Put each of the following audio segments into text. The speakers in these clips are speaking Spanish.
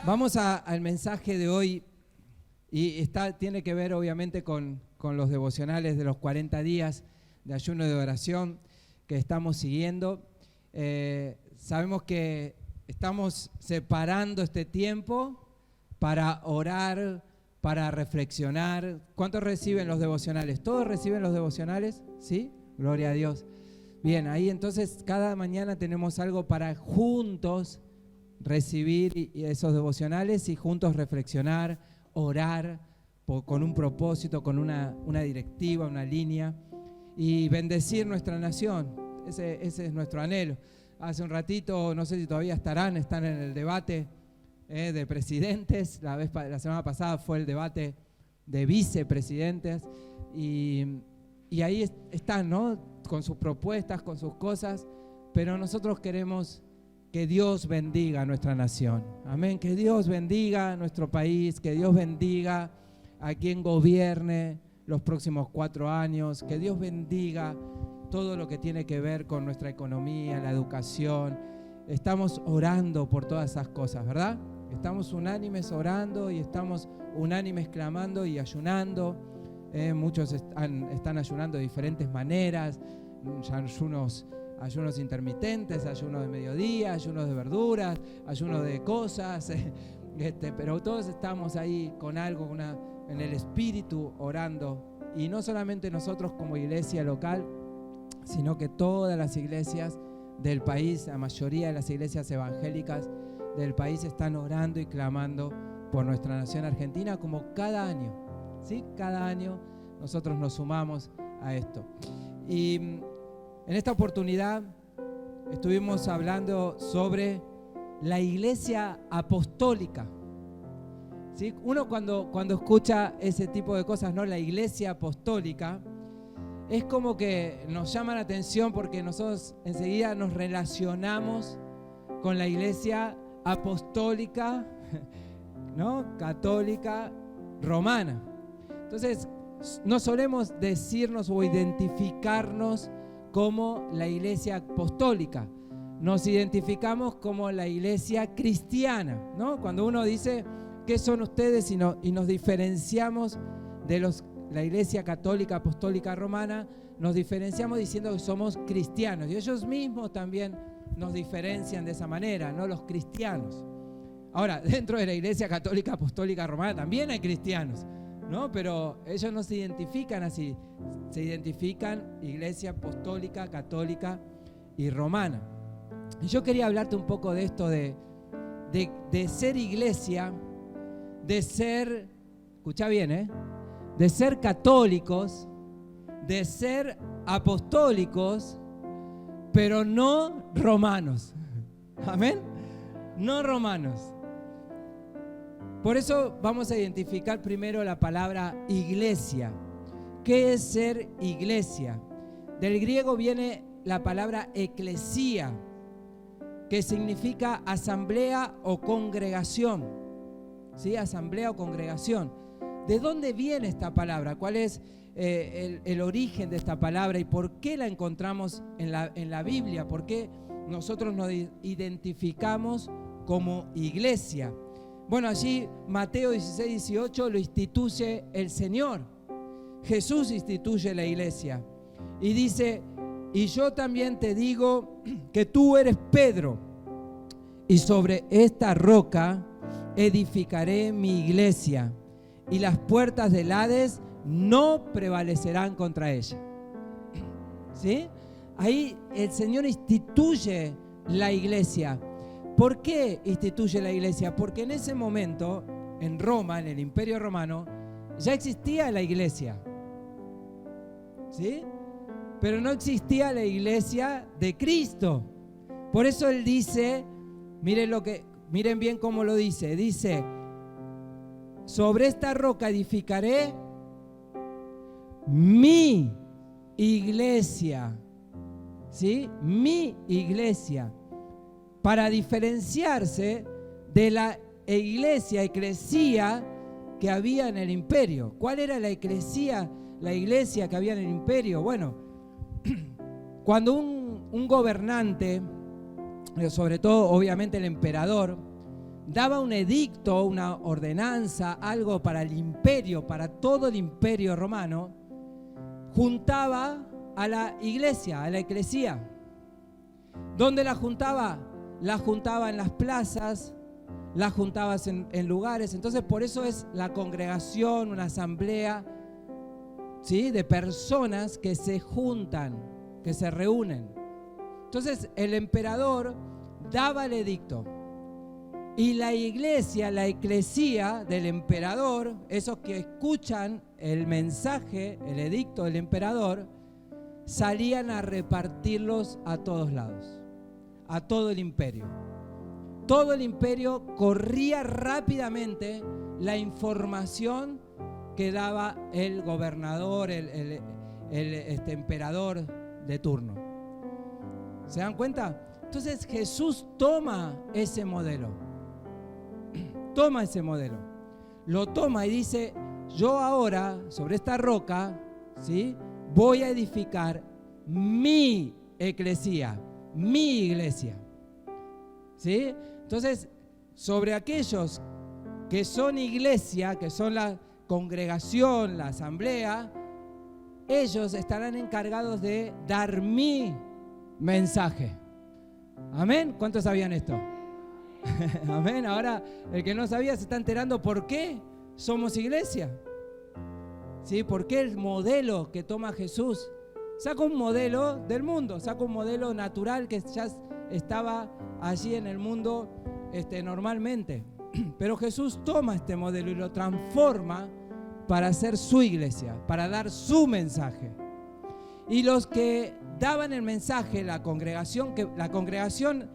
Vamos al mensaje de hoy y tiene que ver obviamente con los devocionales de los 40 días de ayuno y de oración que estamos siguiendo. Sabemos que estamos separando este tiempo para orar, para reflexionar. ¿Cuántos reciben los devocionales? ¿Todos reciben los devocionales? ¿Sí? Gloria a Dios. Bien, ahí entonces cada mañana tenemos algo para juntos recibir esos devocionales y juntos reflexionar, orar con un propósito, con una directiva, una línea y bendecir nuestra nación. Ese es nuestro anhelo. Hace un ratito, no sé si todavía están en el debate de presidentes. La semana pasada fue el debate de vicepresidentes y ahí están, ¿no? Con sus propuestas, con sus cosas, pero nosotros queremos que Dios bendiga a nuestra nación. Amén. Que Dios bendiga a nuestro país, que Dios bendiga a quien gobierne los próximos 4 años, que Dios bendiga todo lo que tiene que ver con nuestra economía, la educación. Estamos orando por todas esas cosas, ¿verdad? Estamos unánimes orando y estamos unánimes clamando y ayunando. Muchos están ayunando de diferentes maneras, ayunos intermitentes, ayunos de mediodía, ayunos de verduras, ayunos de cosas, pero todos estamos ahí con algo, en el espíritu orando, y no solamente nosotros como iglesia local, sino que todas las iglesias del país, la mayoría de las iglesias evangélicas del país están orando y clamando por nuestra nación argentina, como cada año, ¿sí? Cada año nosotros nos sumamos a esto. Y en esta oportunidad estuvimos hablando sobre la iglesia apostólica. ¿Sí? Uno cuando escucha ese tipo de cosas, ¿no? La iglesia apostólica, es como que nos llama la atención porque nosotros enseguida nos relacionamos con la iglesia apostólica, ¿no? Católica, romana. Entonces, no solemos decirnos o identificarnos como la iglesia apostólica, nos identificamos como la iglesia cristiana, ¿no? Cuando uno dice, ¿qué son ustedes? Y nos diferenciamos de la iglesia católica, apostólica, romana, nos diferenciamos diciendo que somos cristianos. Y ellos mismos también nos diferencian de esa manera, ¿no? Los cristianos. Ahora, dentro de la iglesia católica, apostólica, romana también hay cristianos, ¿no? Pero ellos no se identifican así, se identifican iglesia apostólica, católica y romana. Y yo quería hablarte un poco de esto de ser iglesia, de ser, escucha bien, de ser católicos, de ser apostólicos, pero no romanos. Amén. No romanos. Por eso vamos a identificar primero la palabra iglesia. ¿Qué es ser iglesia? Del griego viene la palabra eclesía, que significa asamblea o congregación. ¿Sí? Asamblea o congregación. ¿De dónde viene esta palabra? ¿Cuál es el origen de esta palabra y por qué la encontramos en la Biblia? ¿Por qué nosotros nos identificamos como iglesia? Bueno, allí Mateo 16, 18 lo instituye el Señor. Jesús instituye la iglesia y dice, y yo también te digo que tú eres Pedro, y sobre esta roca edificaré mi iglesia, y las puertas del Hades no prevalecerán contra ella. ¿Sí? Ahí el Señor instituye la iglesia. ¿Por qué instituye la iglesia? Porque en ese momento, en Roma, en el Imperio Romano, ya existía la iglesia. ¿Sí? Pero no existía la iglesia de Cristo. Por eso Él dice, miren bien cómo lo dice. Dice, sobre esta roca edificaré mi iglesia. ¿Sí? Mi iglesia. Para diferenciarse de la eclesía que había en el imperio. ¿Cuál era la iglesia que había en el imperio? Bueno, cuando un gobernante, sobre todo obviamente el emperador, daba un edicto, una ordenanza, algo para el imperio, para todo el imperio romano, juntaba a la iglesia, a la eclesía. ¿Dónde la juntaba? La juntaba en las plazas, la juntaba en lugares. Entonces por eso es la congregación, una asamblea, ¿sí?, de personas que se juntan, que se reúnen. Entonces el emperador daba el edicto y la iglesia, la eclesía del emperador, esos que escuchan el mensaje, el edicto del emperador, salían a repartirlos a todos lados, a todo el imperio. Todo el imperio corría rápidamente la información que daba el gobernador, el emperador de turno. ¿Se dan cuenta? Entonces Jesús toma ese modelo. Toma ese modelo. Lo toma y dice, yo ahora sobre esta roca, ¿sí?, voy a edificar mi eclesía, mi iglesia. ¿Sí? Entonces, sobre aquellos que son iglesia, que son la congregación, la asamblea, ellos estarán encargados de dar mi mensaje. ¿Amén? ¿Cuántos sabían esto? Amén. Ahora, el que no sabía se está enterando por qué somos iglesia. ¿Sí? ¿Por qué el modelo que toma Jesús? Saca un modelo del mundo, saca un modelo natural que ya estaba allí en el mundo normalmente. Pero Jesús toma este modelo y lo transforma para hacer su iglesia, para dar su mensaje. Y los que daban el mensaje, la congregación,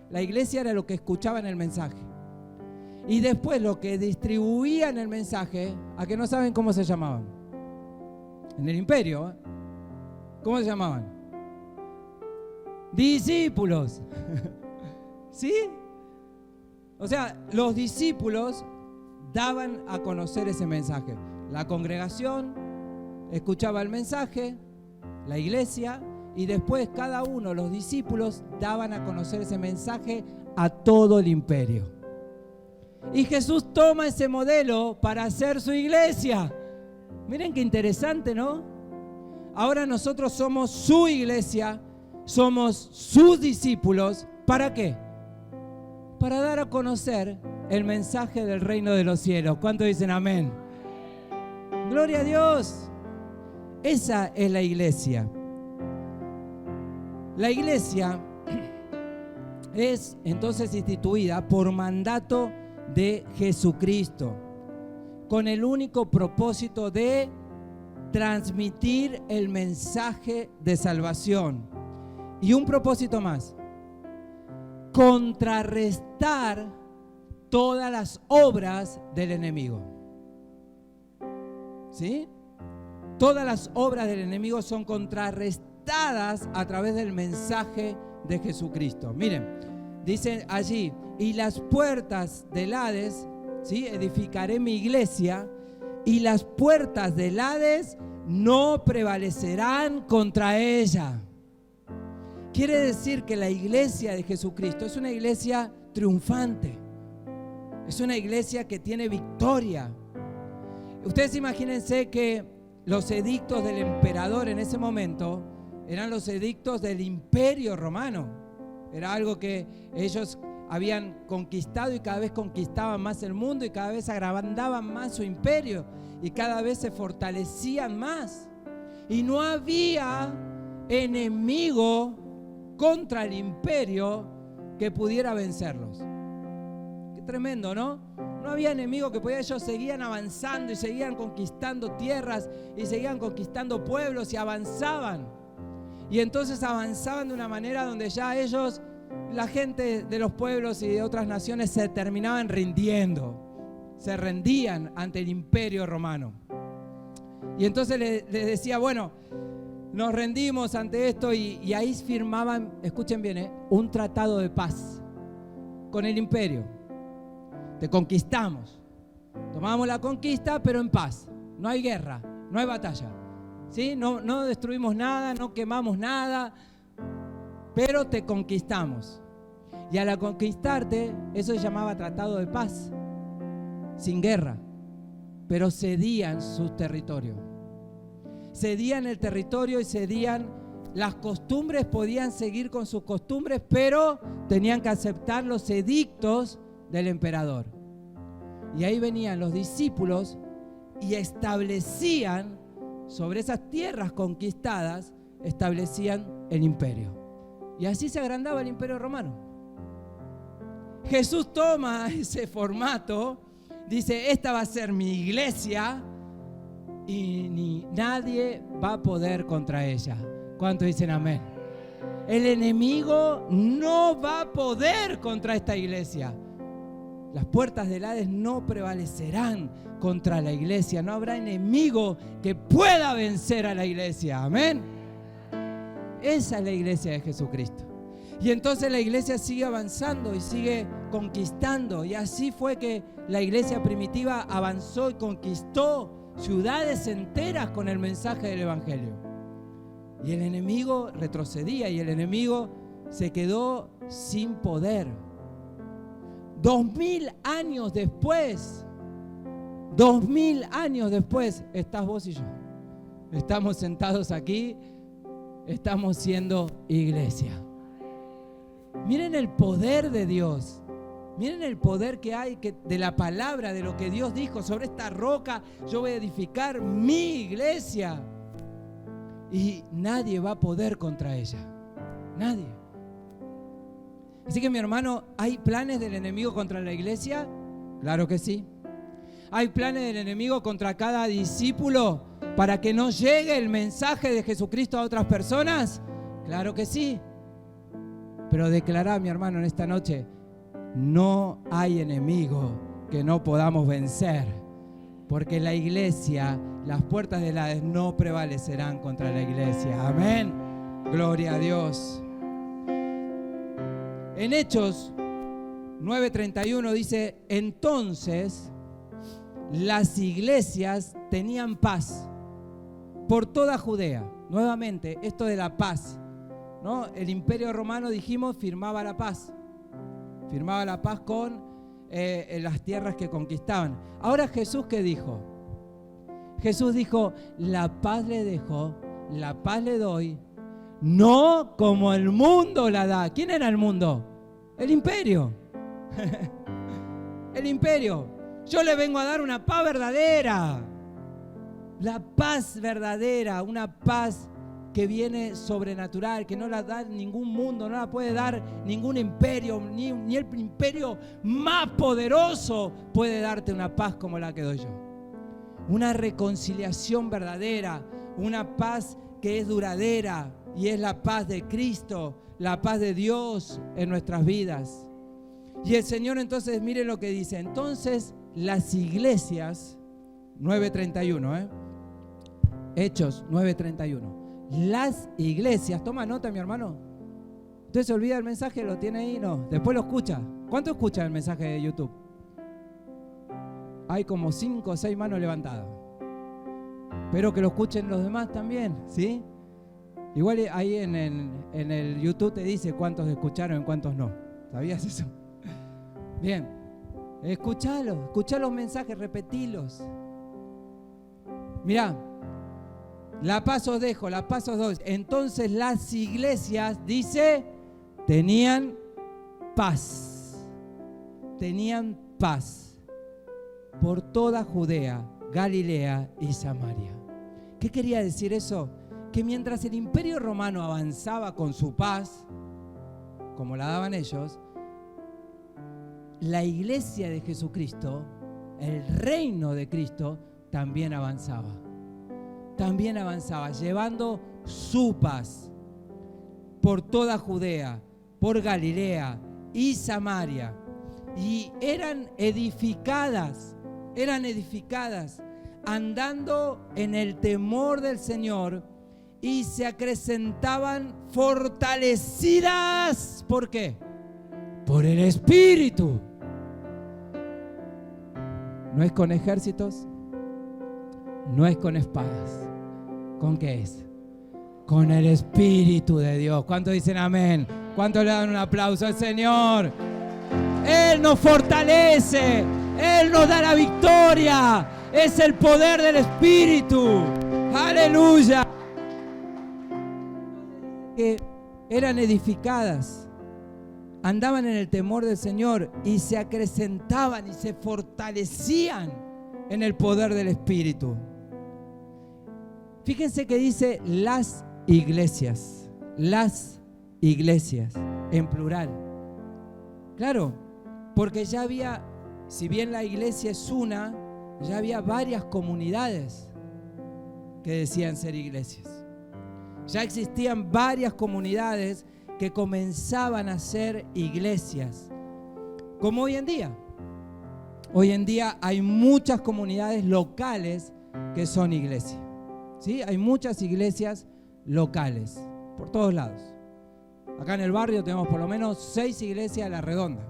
la iglesia era lo que escuchaban el mensaje. Y después lo que distribuían el mensaje, ¿a que no saben cómo se llamaban? En el imperio, ¿eh? ¿Cómo se llamaban? Discípulos. ¿Sí? O sea, los discípulos daban a conocer ese mensaje. La congregación escuchaba el mensaje, la iglesia, y después cada uno, los discípulos, daban a conocer ese mensaje a todo el imperio. Y Jesús toma ese modelo para hacer su iglesia. Miren qué interesante, ¿no? Ahora nosotros somos su iglesia, somos sus discípulos. ¿Para qué? Para dar a conocer el mensaje del reino de los cielos. ¿Cuántos dicen amén? ¡Gloria a Dios! Esa es la iglesia. La iglesia es entonces instituida por mandato de Jesucristo, con el único propósito de transmitir el mensaje de salvación. Y un propósito más: contrarrestar todas las obras del enemigo. ¿Sí? Todas las obras del enemigo son contrarrestadas a través del mensaje de Jesucristo. Miren, dice allí, y las puertas del Hades, ¿sí?, edificaré mi iglesia, y las puertas del Hades no prevalecerán contra ella. Quiere decir que la iglesia de Jesucristo es una iglesia triunfante. Es una iglesia que tiene victoria. Ustedes imagínense que los edictos del emperador en ese momento eran los edictos del imperio romano. Era algo que ellos habían conquistado y cada vez conquistaban más el mundo y cada vez agrandaban más su imperio y cada vez se fortalecían más. Y no había enemigo contra el imperio que pudiera vencerlos. Qué tremendo, ¿no? No había enemigo que pudiera. Ellos seguían avanzando y seguían conquistando tierras y seguían conquistando pueblos y avanzaban. Y entonces avanzaban de una manera donde ya ellos, la gente de los pueblos y de otras naciones, se terminaban rindiendo. Se rendían ante el imperio romano. Y entonces les decía, bueno, nos rendimos ante esto, y ahí firmaban, escuchen bien, un tratado de paz con el imperio. Te conquistamos, tomamos la conquista, pero en paz. No hay guerra, no hay batalla, ¿sí? No destruimos nada, no quemamos nada, pero te conquistamos. Y al conquistarte, eso se llamaba tratado de paz, sin guerra, pero cedían su territorio. Cedían el territorio y cedían las costumbres, podían seguir con sus costumbres, pero tenían que aceptar los edictos del emperador. Y ahí venían los discípulos y establecían sobre esas tierras conquistadas, establecían el imperio. Y así se agrandaba el imperio romano. Jesús toma ese formato, dice, esta va a ser mi iglesia y ni nadie va a poder contra ella. ¿Cuántos dicen amén? El enemigo no va a poder contra esta iglesia. Las puertas del Hades no prevalecerán contra la iglesia. No habrá enemigo que pueda vencer a la iglesia. Amén. Esa es la iglesia de Jesucristo. Y entonces la iglesia sigue avanzando y sigue conquistando. Y así fue que la iglesia primitiva avanzó y conquistó ciudades enteras con el mensaje del evangelio. Y el enemigo retrocedía y el enemigo se quedó sin poder. 2000 años después, estás vos y yo. Estamos sentados aquí, estamos siendo iglesia. Miren el poder de Dios. Miren el poder que hay de la palabra, de lo que Dios dijo. Sobre esta roca yo voy a edificar mi iglesia. Y nadie va a poder contra ella. Nadie. Así que mi hermano, ¿hay planes del enemigo contra la iglesia? Claro que sí. ¿Hay planes del enemigo contra cada discípulo para que no llegue el mensaje de Jesucristo a otras personas? Claro que sí. Pero declará, mi hermano, en esta noche, no hay enemigo que no podamos vencer. Porque la iglesia, las puertas del Hades no prevalecerán contra la iglesia. Amén. Gloria a Dios. En Hechos 9:31 dice, entonces las iglesias tenían paz por toda Judea. Nuevamente, esto de la paz, ¿no? El imperio romano, dijimos, firmaba la paz. Firmaba la paz con las tierras que conquistaban. Ahora Jesús, ¿qué dijo? Jesús dijo, la paz le dejo, la paz le doy, no como el mundo la da. ¿Quién era el mundo? El imperio. El imperio. Yo le vengo a dar una paz verdadera. La paz verdadera, una paz que viene sobrenatural, que no la da ningún mundo, no la puede dar ningún imperio, ni el imperio más poderoso puede darte una paz como la que doy yo. Una reconciliación verdadera, una paz que es duradera y es la paz de Cristo, la paz de Dios en nuestras vidas. Y el Señor entonces, mire lo que dice, entonces las iglesias, 9:31, Hechos 9:31. Las iglesias, toma nota mi hermano. ¿Usted se olvida el mensaje? ¿Lo tiene ahí? No, después lo escucha. ¿Cuánto escucha el mensaje de YouTube? Hay como 5 o 6 manos levantadas. Espero que lo escuchen los demás también, ¿sí? Igual ahí en el YouTube te dice cuántos escucharon y cuántos no. ¿Sabías eso? Bien, escuchá los mensajes, repetilos. Mirá. La paz os dejo, la paz os doy. Entonces las iglesias, dice, tenían paz. Tenían paz por toda Judea, Galilea y Samaria. ¿Qué quería decir eso? Que mientras el imperio romano avanzaba con su paz, como la daban ellos, la iglesia de Jesucristo, el reino de Cristo, también avanzaba. También avanzaba, llevando su paz por toda Judea, por Galilea y Samaria. Y eran edificadas, andando en el temor del Señor y se acrecentaban fortalecidas. ¿Por qué? Por el Espíritu. No es con ejércitos, no es con espadas. ¿Con qué es? Con el Espíritu de Dios. ¿Cuántos dicen amén? ¿Cuánto le dan un aplauso al Señor? Él nos fortalece, Él nos da la victoria. Es el poder del Espíritu. Aleluya. Que eran edificadas, andaban en el temor del Señor y se acrecentaban y se fortalecían en el poder del Espíritu. Fíjense que dice las iglesias en plural. Claro, porque ya había, si bien la iglesia es una, ya había varias comunidades que decían ser iglesias. Ya existían varias comunidades que comenzaban a ser iglesias, como hoy en día. Hoy en día hay muchas comunidades locales que son iglesias, ¿sí? Hay muchas iglesias locales por todos lados. Acá en el barrio tenemos por lo menos 6 iglesias a la redonda,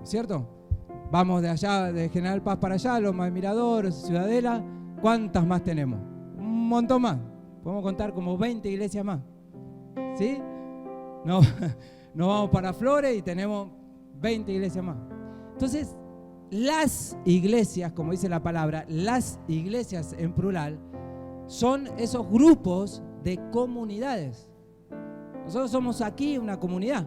¿cierto? Vamos de allá, de General Paz para allá, Loma de Mirador, Ciudadela. ¿Cuántas más tenemos? Un montón más. Podemos contar como 20 iglesias más, ¿sí? No, nos vamos para Flores y tenemos 20 iglesias más. Entonces, las iglesias, como dice la palabra, las iglesias en plural, son esos grupos de comunidades. Nosotros somos aquí una comunidad,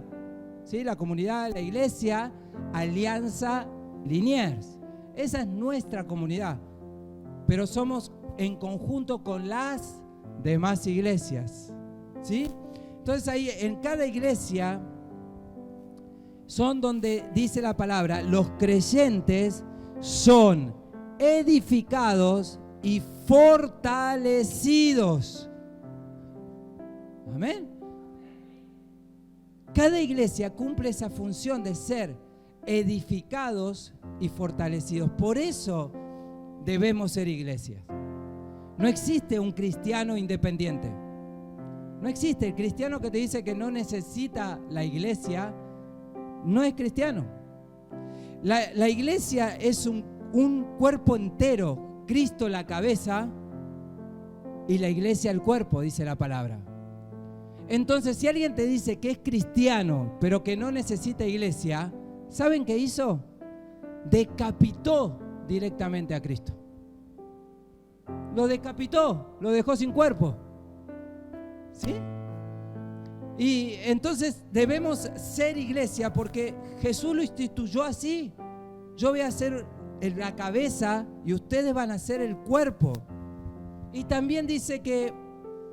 ¿sí? La comunidad, la iglesia, Alianza Liniers. Esa es nuestra comunidad, pero somos en conjunto con las demás iglesias, ¿sí? Entonces ahí en cada iglesia son donde dice la palabra, los creyentes son edificados y fortalecidos. Amén. Cada iglesia cumple esa función de ser edificados y fortalecidos. Por eso debemos ser iglesias. No existe un cristiano independiente. No existe. El cristiano que te dice que no necesita la iglesia, no es cristiano. La iglesia es un cuerpo entero. Cristo la cabeza y la iglesia el cuerpo, dice la palabra. Entonces, si alguien te dice que es cristiano, pero que no necesita iglesia, ¿saben qué hizo? Decapitó directamente a Cristo. Lo decapitó, lo dejó sin cuerpo. ¿Sí? Y entonces debemos ser iglesia porque Jesús lo instituyó así. Yo voy a ser la cabeza y ustedes van a ser el cuerpo. Y también dice que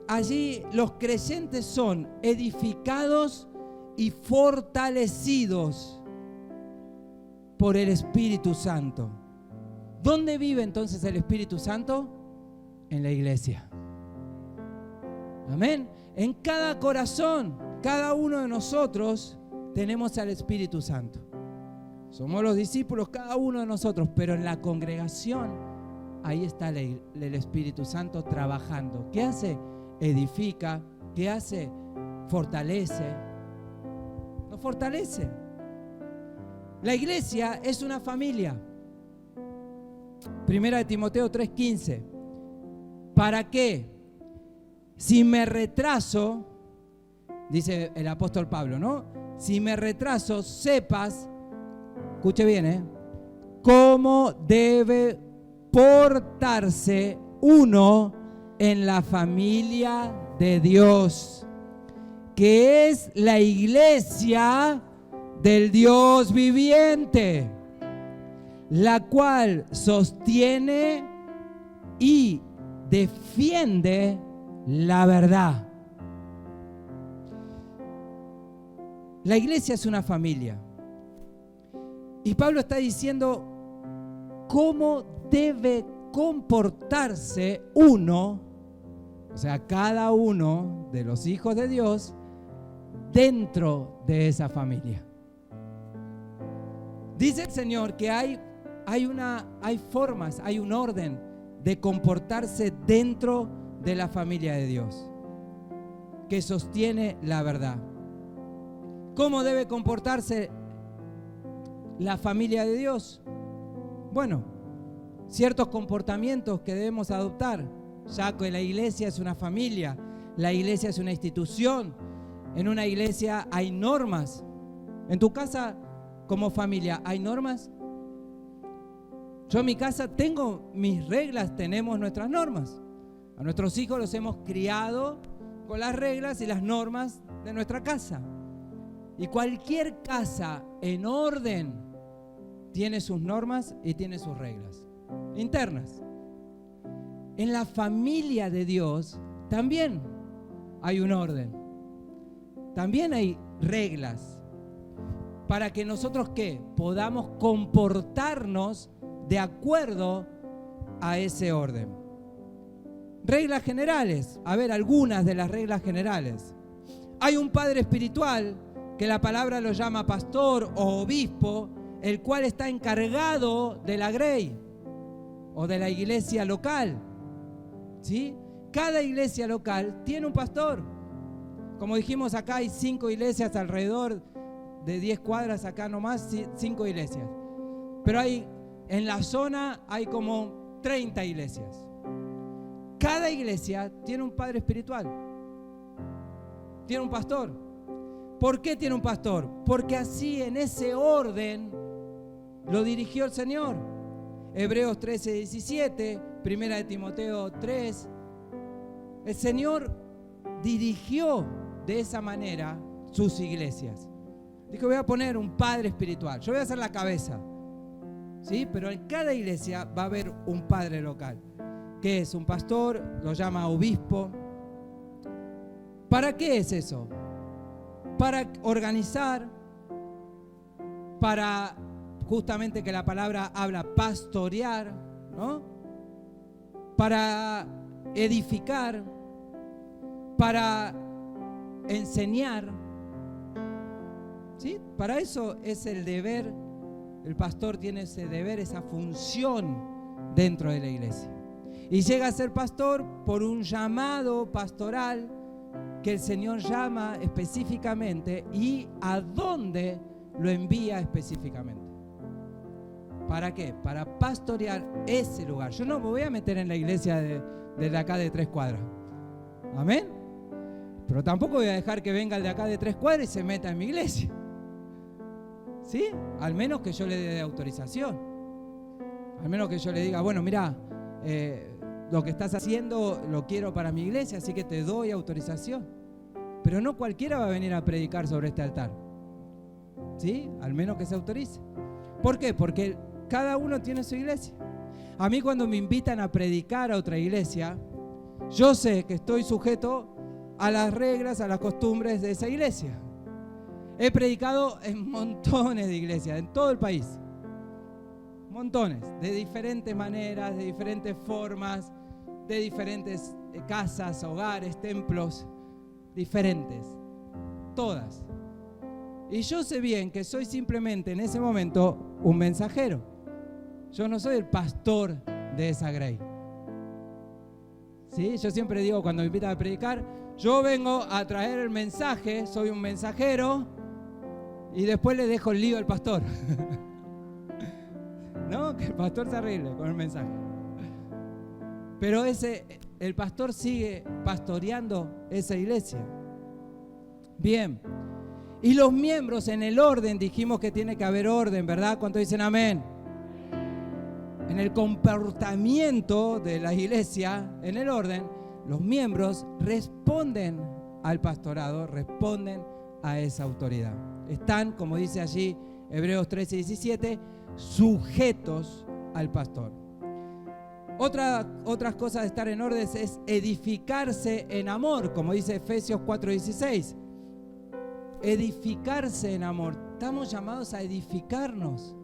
allí los creyentes son edificados y fortalecidos por el Espíritu Santo. ¿Dónde vive entonces el Espíritu Santo? En la iglesia. Amén. En cada corazón, cada uno de nosotros tenemos al Espíritu Santo. Somos los discípulos, cada uno de nosotros, pero en la congregación, ahí está el Espíritu Santo trabajando. ¿Qué hace? Edifica. ¿Qué hace? Fortalece. Nos fortalece. La iglesia es una familia. Primera de Timoteo 3:15. ¿Para qué? Si me retraso, dice el apóstol Pablo, ¿no? Si me retraso, sepas, escuche bien, cómo debe portarse uno en la familia de Dios, que es la iglesia del Dios viviente, la cual sostiene y defiende la verdad. La iglesia es una familia. Y Pablo está diciendo cómo debe comportarse uno, o sea, cada uno de los hijos de Dios dentro de esa familia. Dice el Señor que hay formas, hay un orden de comportarse dentro de la familia de Dios que sostiene la verdad. ¿Cómo debe comportarse la familia de Dios? Bueno, ciertos comportamientos que debemos adoptar, ya que la iglesia es una familia, la iglesia es una institución, En una iglesia hay normas. En tu casa, como familia, ¿hay normas? Yo en mi casa tengo mis reglas, tenemos nuestras normas. A nuestros hijos los hemos criado con las reglas y las normas de nuestra casa. Y cualquier casa en orden tiene sus normas y tiene sus reglas internas. En la familia de Dios también hay un orden. También hay reglas para que nosotros ¿qué? Podamos comportarnos de acuerdo a ese orden. Reglas generales. A ver, algunas de las reglas generales. Hay un padre espiritual que la palabra lo llama pastor o obispo, el cual está encargado de la grey o de la iglesia local. ¿Sí? Cada iglesia local tiene un pastor. Como dijimos, acá hay 5 iglesias alrededor de 10 cuadras, acá nomás 5 iglesias. Pero en la zona hay como 30 iglesias. Cada iglesia tiene un padre espiritual. Tiene un pastor. ¿Por qué tiene un pastor? Porque así, en ese orden, lo dirigió el Señor. Hebreos 13:17, 1 de Timoteo 3. El Señor dirigió de esa manera sus iglesias. Dijo, voy a poner un padre espiritual. Yo voy a ser la cabeza. ¿Sí? Pero en cada iglesia va a haber un padre local. ¿Qué es? Un pastor, lo llama obispo. ¿Para qué es eso? Para organizar, para justamente que la palabra habla pastorear, ¿no? Para edificar, para enseñar, ¿sí? Para eso es el deber, el pastor tiene ese deber, esa función dentro de la iglesia. Y llega a ser pastor por un llamado pastoral que el Señor llama específicamente y a dónde lo envía específicamente. ¿Para qué? Para pastorear ese lugar. Yo no me voy a meter en la iglesia de acá de 3 cuadras. ¿Amén? Pero tampoco voy a dejar que venga el de acá de 3 cuadras y se meta en mi iglesia. ¿Sí? Al menos que yo le dé autorización. Al menos que yo le diga, bueno, mira, lo que estás haciendo lo quiero para mi iglesia, así que te doy autorización. Pero no cualquiera va a venir a predicar sobre este altar. ¿Sí? Al menos que se autorice. ¿Por qué? Porque cada uno tiene su iglesia. A mí cuando me invitan a predicar a otra iglesia, yo sé que estoy sujeto a las reglas, a las costumbres de esa iglesia. He predicado en montones de iglesias, en todo el país. Montones, de diferentes maneras, de diferentes formas, de diferentes casas, hogares, templos, diferentes. Todas. Y yo sé bien que soy simplemente en ese momento un mensajero. Yo no soy el pastor de esa grey. ¿Sí? Yo siempre digo cuando me invitan a predicar, yo vengo a traer el mensaje, soy un mensajero y después le dejo el lío al pastor. ¿No? Que el pastor se arregle con el mensaje. Pero el pastor sigue pastoreando esa iglesia. Bien. Y los miembros en el orden, dijimos que tiene que haber orden, ¿verdad? ¿Cuántos dicen amén? En el comportamiento de la iglesia, en el orden, los miembros responden al pastorado, responden a esa autoridad. Están, como dice allí Hebreos 13:17, sujetos al pastor. Otras cosas de estar en orden es edificarse en amor, como dice Efesios 4:16. Edificarse en amor. Estamos llamados a edificarnos,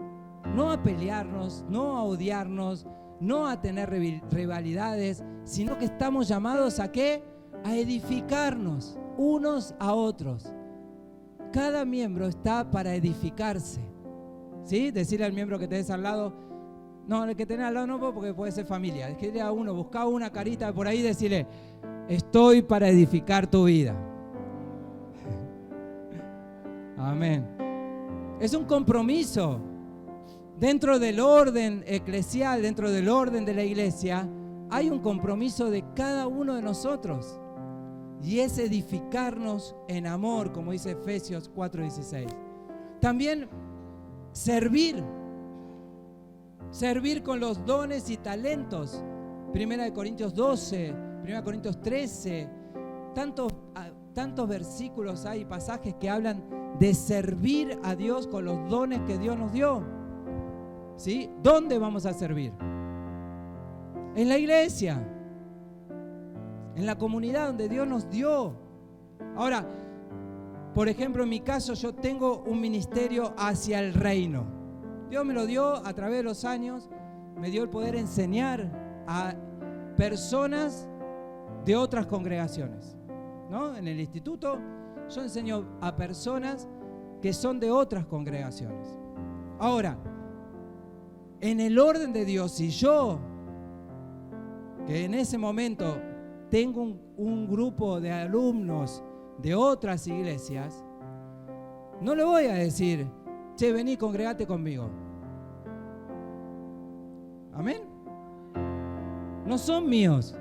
no a pelearnos, no a odiarnos, no a tener rivalidades, sino que estamos llamados ¿a qué? A edificarnos unos a otros. Cada miembro está para edificarse. ¿Sí? Decirle al miembro que tenés al lado, no, el que tenés al lado no, porque puede ser familia. Decirle a uno, buscá una carita por ahí y decirle, estoy para edificar tu vida. Amén. Es un compromiso. Dentro del orden eclesial, dentro del orden de la iglesia, hay un compromiso de cada uno de nosotros. y es edificarnos en amor, como dice Efesios 4:16. También servir con los dones y talentos. 1 Corintios 12, 1 Corintios 13, tantos versículos hay, pasajes que hablan de servir a Dios con los dones que Dios nos dio. ¿Sí? ¿Dónde vamos a servir? En la iglesia, en la comunidad donde Dios nos dio. Ahora, por ejemplo, en mi caso, yo tengo un ministerio hacia el reino. Dios me lo dio a través de los años, me dio el poder enseñar a personas de otras congregaciones, ¿no? En el instituto yo enseño a personas que son de otras congregaciones. Ahora, en el orden de Dios, si yo, que en ese momento tengo un grupo de alumnos de otras iglesias, no le voy a decir, che, vení, congregate conmigo. Amén. No son míos.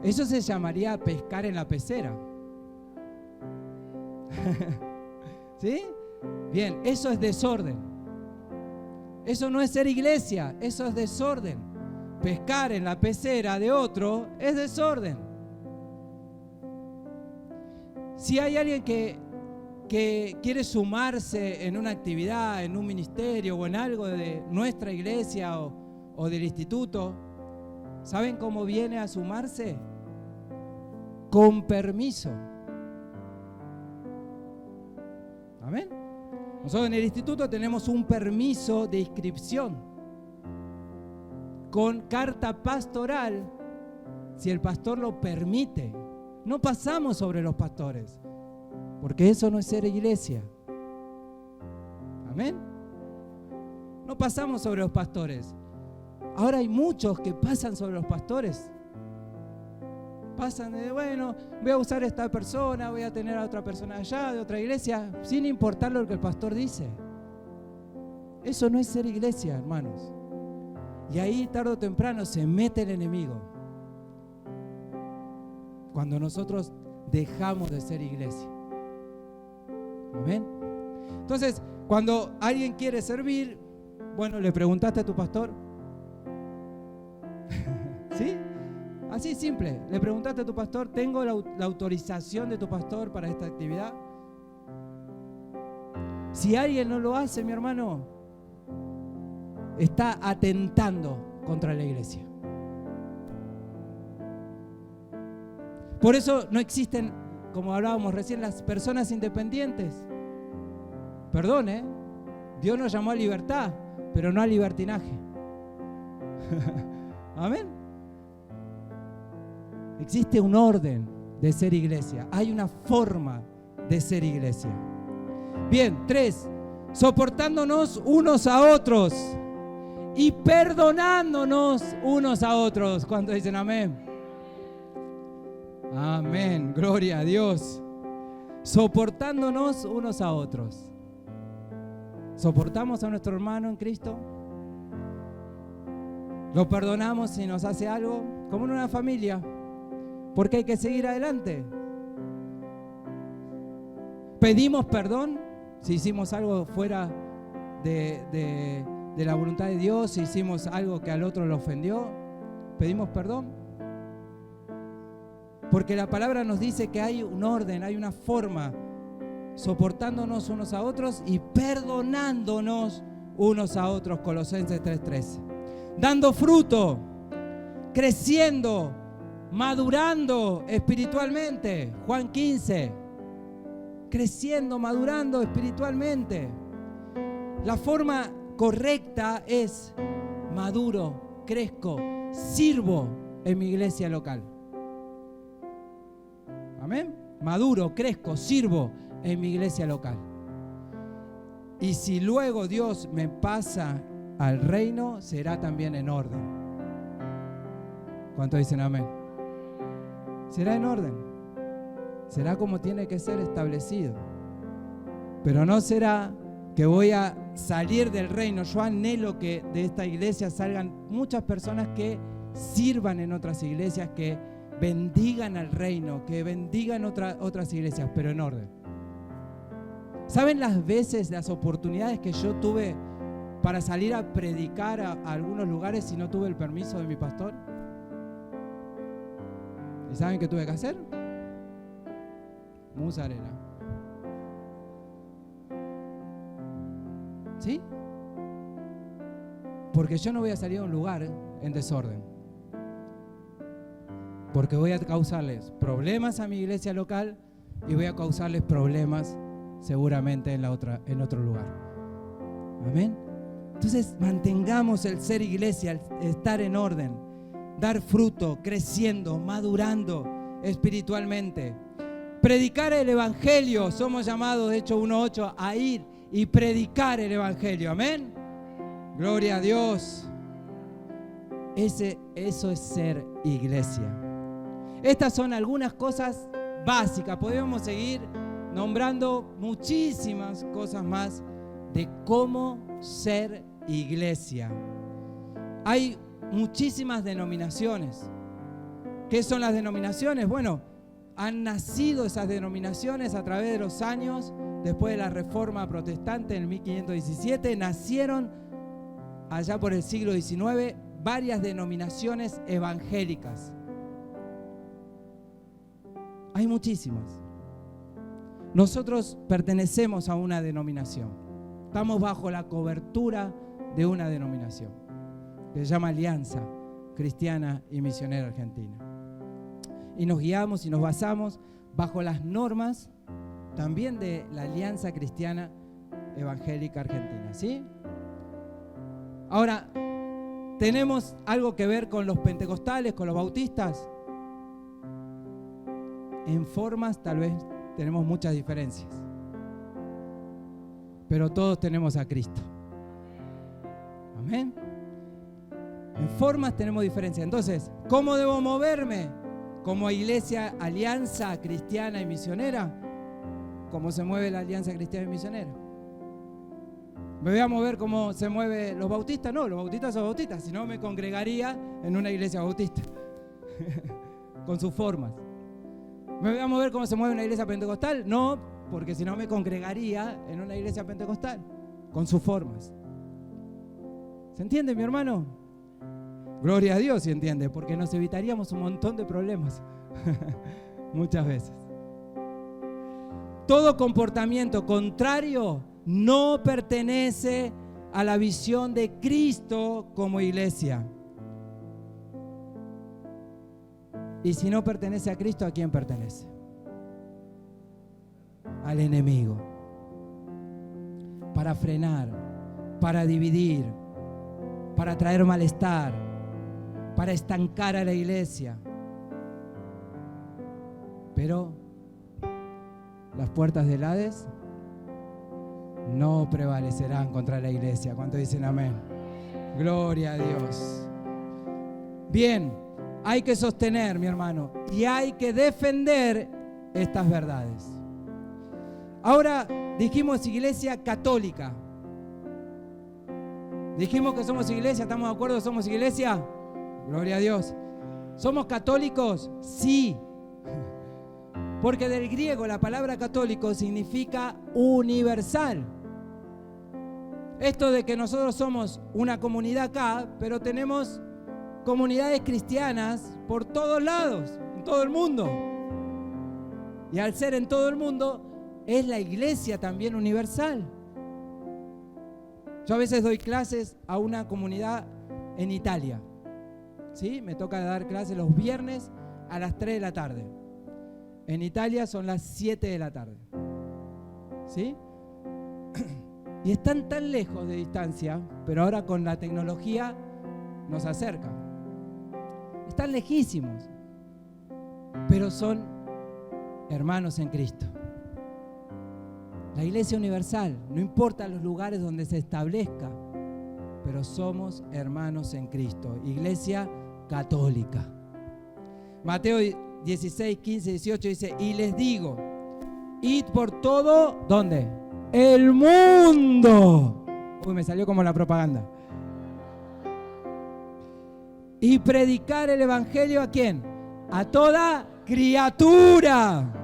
Eso se llamaría pescar en la pecera. ¿Sí? Bien, eso es desorden. Eso no es ser iglesia, eso es desorden. Pescar en la pecera de otro es desorden. Si hay alguien que quiere sumarse en una actividad, en un ministerio o en algo de nuestra iglesia o del instituto, ¿saben cómo viene a sumarse? Con permiso. ¿Amén? Nosotros en el instituto tenemos un permiso de inscripción con carta pastoral, si el pastor lo permite. No pasamos sobre los pastores, porque eso no es ser iglesia. Amén. No pasamos sobre los pastores. Ahora hay muchos que pasan sobre los pastores. Pasan de, bueno, voy a usar a esta persona, voy a tener a otra persona allá, de otra iglesia, sin importar lo que el pastor dice. Eso no es ser iglesia, hermanos. Y ahí tarde o temprano se mete el enemigo. Cuando nosotros dejamos de ser iglesia. ¿Amén? Entonces, cuando alguien quiere servir, bueno, ¿le preguntaste a tu pastor? ¿Sí? Así simple. ¿Le preguntaste a tu pastor? ¿Tengo la autorización de tu pastor para esta actividad? Si alguien no lo hace, mi hermano, está atentando contra la iglesia. Por eso no existen, como hablábamos recién, las personas independientes. Perdón, Dios nos llamó a libertad, pero no a libertinaje. Amén. Existe un orden de ser iglesia. Hay una forma de ser iglesia. Bien, 3. Soportándonos unos a otros y perdonándonos unos a otros. ¿Cuántos dicen amén? Amén, gloria a Dios. Soportándonos unos a otros. ¿Soportamos a nuestro hermano en Cristo? ¿Lo perdonamos si nos hace algo? Como en una familia. Porque hay que seguir adelante. ¿Pedimos perdón si hicimos algo fuera de la voluntad de Dios? Si hicimos algo que al otro le ofendió, ¿pedimos perdón? Porque la palabra nos dice que hay un orden, hay una forma, soportándonos unos a otros y perdonándonos unos a otros, Colosenses 3:13. Dando fruto, creciendo, madurando espiritualmente, Juan 15. Creciendo, madurando espiritualmente. La forma correcta es maduro, crezco, sirvo en mi iglesia local. Amén. Maduro, crezco, sirvo en mi iglesia local. Y si luego Dios me pasa al reino, será también en orden. ¿Cuántos dicen amén? Será en orden. Será como tiene que ser establecido. Pero no será que voy a salir del reino. Yo anhelo que de esta iglesia salgan muchas personas que sirvan en otras iglesias, que bendigan al reino, que bendigan otras iglesias, pero en orden. ¿Saben las veces, las oportunidades que yo tuve para salir a predicar a algunos lugares y no tuve el permiso de mi pastor? ¿Y saben qué tuve que hacer? Musarela. ¿Sí? Porque yo no voy a salir a un lugar en desorden. Porque voy a causarles problemas a mi iglesia local y voy a causarles problemas seguramente en otro lugar. Amén. Entonces mantengamos el ser iglesia, el estar en orden, dar fruto, creciendo, madurando espiritualmente. Predicar el evangelio, somos llamados, de hecho 1:8, a ir y predicar el evangelio. Amén. Gloria a Dios. Eso es ser iglesia. Estas son algunas cosas básicas. Podemos seguir nombrando muchísimas cosas más de cómo ser iglesia. Hay muchísimas denominaciones. ¿Qué son las denominaciones? Bueno, han nacido esas denominaciones a través de los años. Después de la Reforma Protestante en 1517, nacieron allá por el siglo XIX varias denominaciones evangélicas. Hay muchísimas. Nosotros pertenecemos a una denominación. Estamos bajo la cobertura de una denominación que se llama Alianza Cristiana y Misionera Argentina. Y nos guiamos y nos basamos bajo las normas también de la Alianza Cristiana Evangélica Argentina, ¿sí? Ahora, ¿tenemos algo que ver con los pentecostales, con los bautistas? En formas tal vez tenemos muchas diferencias, pero todos tenemos a Cristo. Amén. En formas tenemos diferencias. Entonces, ¿cómo debo moverme como iglesia, alianza cristiana y misionera? ¿Cómo se mueve la alianza cristiana y misionera? ¿Me voy a mover como se mueven los bautistas? No, los bautistas son bautistas, si no me congregaría en una iglesia bautista con sus formas. ¿Me voy a mover como se mueve una iglesia pentecostal? No, porque si no me congregaría en una iglesia pentecostal con sus formas. ¿Se entiende, mi hermano? Gloria a Dios si entiende, porque nos evitaríamos un montón de problemas muchas veces. Todo comportamiento contrario no pertenece a la visión de Cristo como iglesia. Y si no pertenece a Cristo, ¿a quién pertenece? Al enemigo. Para frenar, para dividir, para traer malestar, para estancar a la iglesia. Pero las puertas del Hades no prevalecerán contra la iglesia. ¿Cuántos dicen amén? Gloria a Dios. Bien, hay que sostener, mi hermano, y hay que defender estas verdades. Ahora dijimos iglesia católica. Dijimos que somos iglesia, ¿estamos de acuerdo? ¿Somos iglesia? Gloria a Dios. ¿Somos católicos? Sí. Porque del griego la palabra católico significa universal. Esto de que nosotros somos una comunidad acá, pero tenemos comunidades cristianas por todos lados, en todo el mundo. Y al ser en todo el mundo, es la iglesia también universal. Yo a veces doy clases a una comunidad en Italia. ¿Sí? Me toca dar clases los viernes a las 3 de la tarde. En Italia son las 7 de la tarde. ¿Sí? Y están tan lejos de distancia, pero ahora con la tecnología nos acercan. Están lejísimos, pero son hermanos en Cristo. La iglesia universal, no importa los lugares donde se establezca, pero somos hermanos en Cristo. Iglesia católica. Mateo 16, 15, 18 dice, y les digo, id por todo, ¿dónde? El mundo. Uy, me salió como la propaganda. Y predicar el evangelio ¿a quién? a toda criatura.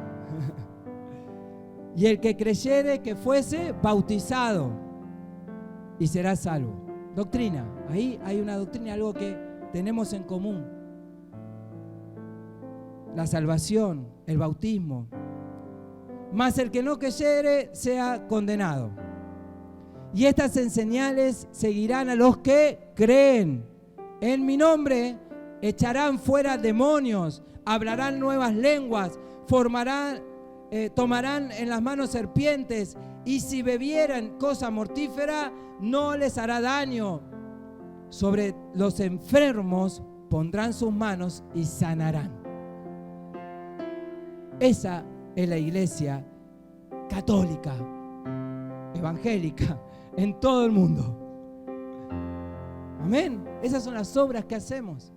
Y el que creyere que fuese bautizado y será salvo. Doctrina, ahí hay una doctrina, algo que tenemos en común. La salvación, el bautismo. Mas el que no creyere sea condenado. Y estas señales seguirán a los que creen. En mi nombre echarán fuera demonios, hablarán nuevas lenguas, tomarán en las manos serpientes, y si bebieran cosa mortífera no les hará daño. Sobre los enfermos pondrán sus manos y sanarán. Esa es la iglesia católica, evangélica, en todo el mundo. Amén. Esas son las obras que hacemos.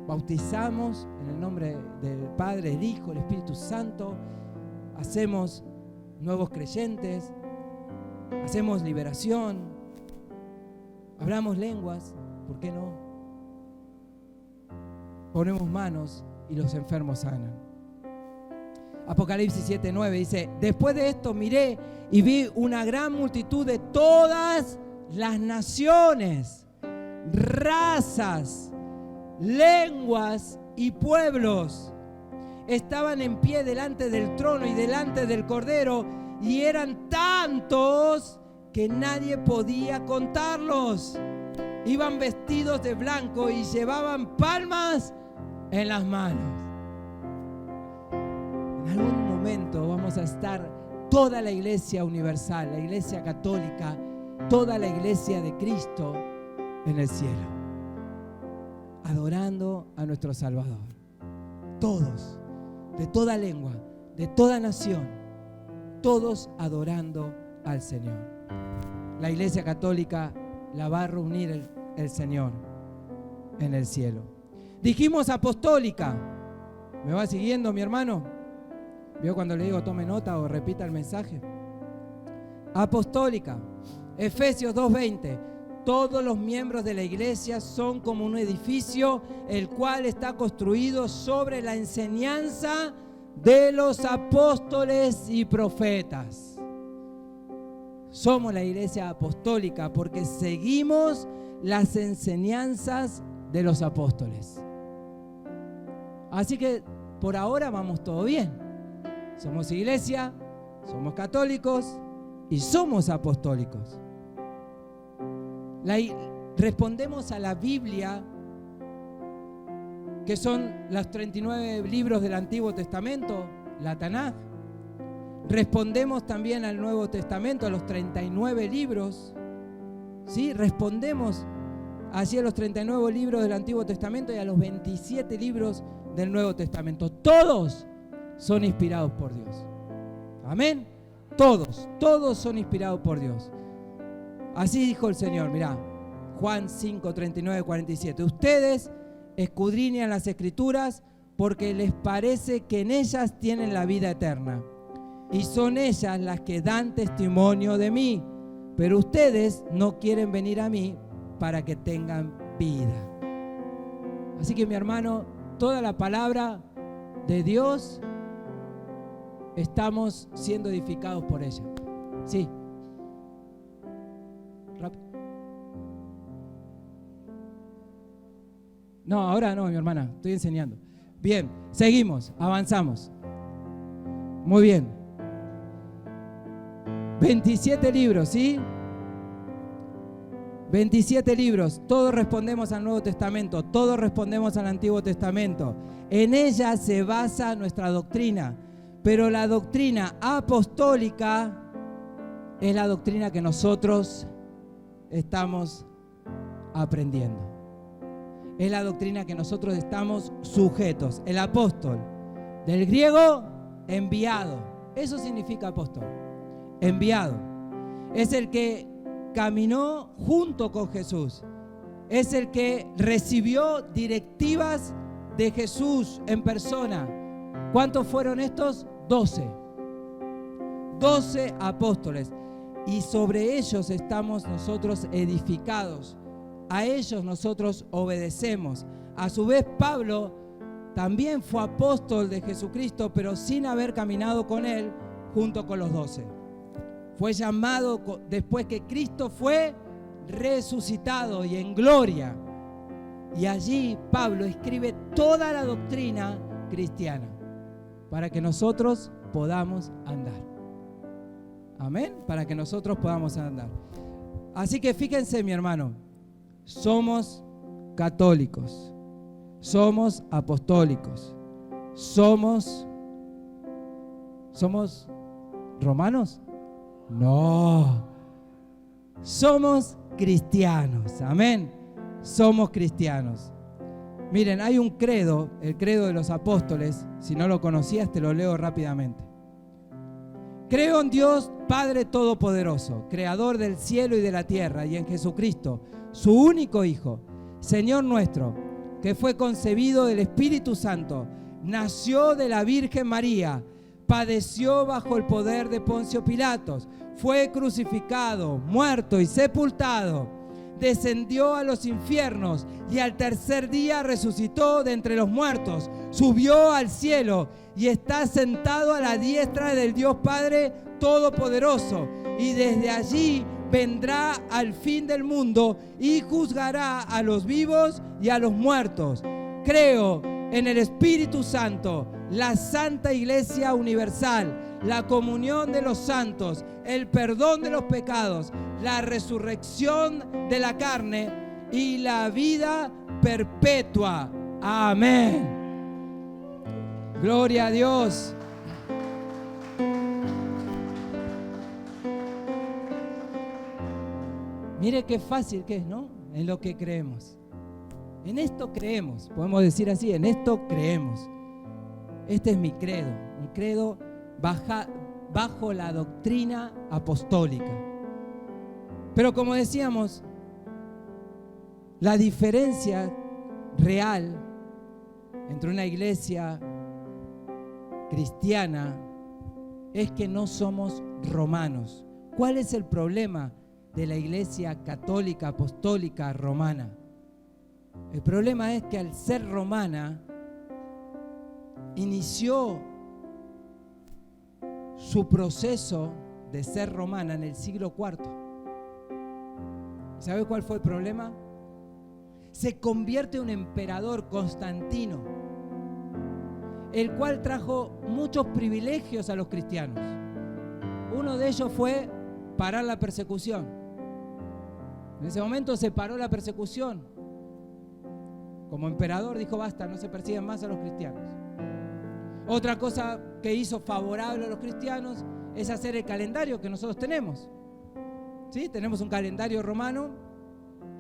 Bautizamos en el nombre del Padre, del Hijo, del Espíritu Santo. Hacemos nuevos creyentes. Hacemos liberación. Hablamos lenguas. ¿Por qué no? Ponemos manos y los enfermos sanan. Apocalipsis 7:9 dice: después de esto miré y vi una gran multitud de todas las naciones, razas, lenguas y pueblos. Estaban en pie delante del trono y delante del Cordero, y eran tantos que nadie podía contarlos. Iban vestidos de blanco y llevaban palmas en las manos. En algún momento vamos a estar toda la iglesia universal, la iglesia católica, toda la iglesia de Cristo en el cielo, adorando a nuestro Salvador. Todos, de toda lengua, de toda nación, todos adorando al Señor. La iglesia católica la va a reunir el Señor en el cielo. Dijimos apostólica. ¿Me va siguiendo, mi hermano? ¿Vio cuando le digo tome nota o repita el mensaje? Apostólica. Efesios 2:20. Todos los miembros de la iglesia son como un edificio, el cual está construido sobre la enseñanza de los apóstoles y profetas. Somos la iglesia apostólica porque seguimos las enseñanzas de los apóstoles. Así que por ahora vamos todo bien. Somos iglesia, somos católicos y somos apostólicos. Respondemos a la Biblia, que son los 39 libros del Antiguo Testamento, la Tanaj. Respondemos también al Nuevo Testamento, a los 39 libros. ¿Sí? Respondemos así a los 39 libros del Antiguo Testamento y a los 27 libros del Nuevo Testamento. Todos son inspirados por Dios. Amén. Todos son inspirados por Dios. Así dijo el Señor, mirá, Juan 5, 39, 47. Ustedes escudriñan las Escrituras porque les parece que en ellas tienen la vida eterna. Y son ellas las que dan testimonio de mí. Pero ustedes no quieren venir a mí para que tengan vida. Así que, mi hermano, toda la palabra de Dios estamos siendo edificados por ella. Sí. No, ahora no, mi hermana, estoy enseñando. Bien, seguimos, avanzamos. Muy bien. 27 libros, ¿sí? 27 libros, todos respondemos al Nuevo Testamento, todos respondemos al Antiguo Testamento. En ella se basa nuestra doctrina, pero la doctrina apostólica es la doctrina que nosotros estamos aprendiendo. Es la doctrina que nosotros estamos sujetos. El apóstol, del griego, enviado. Eso significa apóstol. Enviado. Es el que caminó junto con Jesús. Es el que recibió directivas de Jesús en persona. ¿Cuántos fueron estos? 12. 12 apóstoles. Y sobre ellos estamos nosotros edificados. A ellos nosotros obedecemos. A su vez, Pablo también fue apóstol de Jesucristo, pero sin haber caminado con Él junto con los 12. Fue llamado después que Cristo fue resucitado y en gloria. Y allí Pablo escribe toda la doctrina cristiana para que nosotros podamos andar. Amén, para que nosotros podamos andar. Así que fíjense, mi hermano, somos católicos, somos apostólicos, somos romanos. No, somos cristianos. Amén, somos cristianos. Miren, hay un credo, el credo de los apóstoles. Si no lo conocías, te lo leo rápidamente. Creo en Dios Padre Todopoderoso, Creador del cielo y de la tierra, y en Jesucristo, su único Hijo, Señor nuestro, que fue concebido del Espíritu Santo, nació de la Virgen María, padeció bajo el poder de Poncio Pilatos, fue crucificado, muerto y sepultado, descendió a los infiernos y al tercer día resucitó de entre los muertos, subió al cielo y está sentado a la diestra del Dios Padre Todopoderoso, y desde allí vendrá al fin del mundo y juzgará a los vivos y a los muertos. Creo en el Espíritu Santo, la Santa Iglesia Universal, la comunión de los santos, el perdón de los pecados, la resurrección de la carne y la vida perpetua. Amén. Gloria a Dios. Mire qué fácil que es, ¿no? En lo que creemos. En esto creemos, podemos decir así, en esto creemos. Este es mi credo bajo la doctrina apostólica. Pero como decíamos, la diferencia real entre una iglesia cristiana es que no somos romanos. ¿Cuál es el problema de la iglesia católica apostólica romana? El problema es que al ser romana inició su proceso de ser romana en el siglo IV. ¿Sabe cuál fue el problema? Se convierte en un emperador, Constantino, el cual trajo muchos privilegios a los cristianos. Uno de ellos fue parar la persecución. En ese momento se paró la persecución. Como emperador dijo, basta, no se persiguen más a los cristianos. Otra cosa que hizo favorable a los cristianos es hacer el calendario que nosotros tenemos. ¿Sí? Tenemos un calendario romano,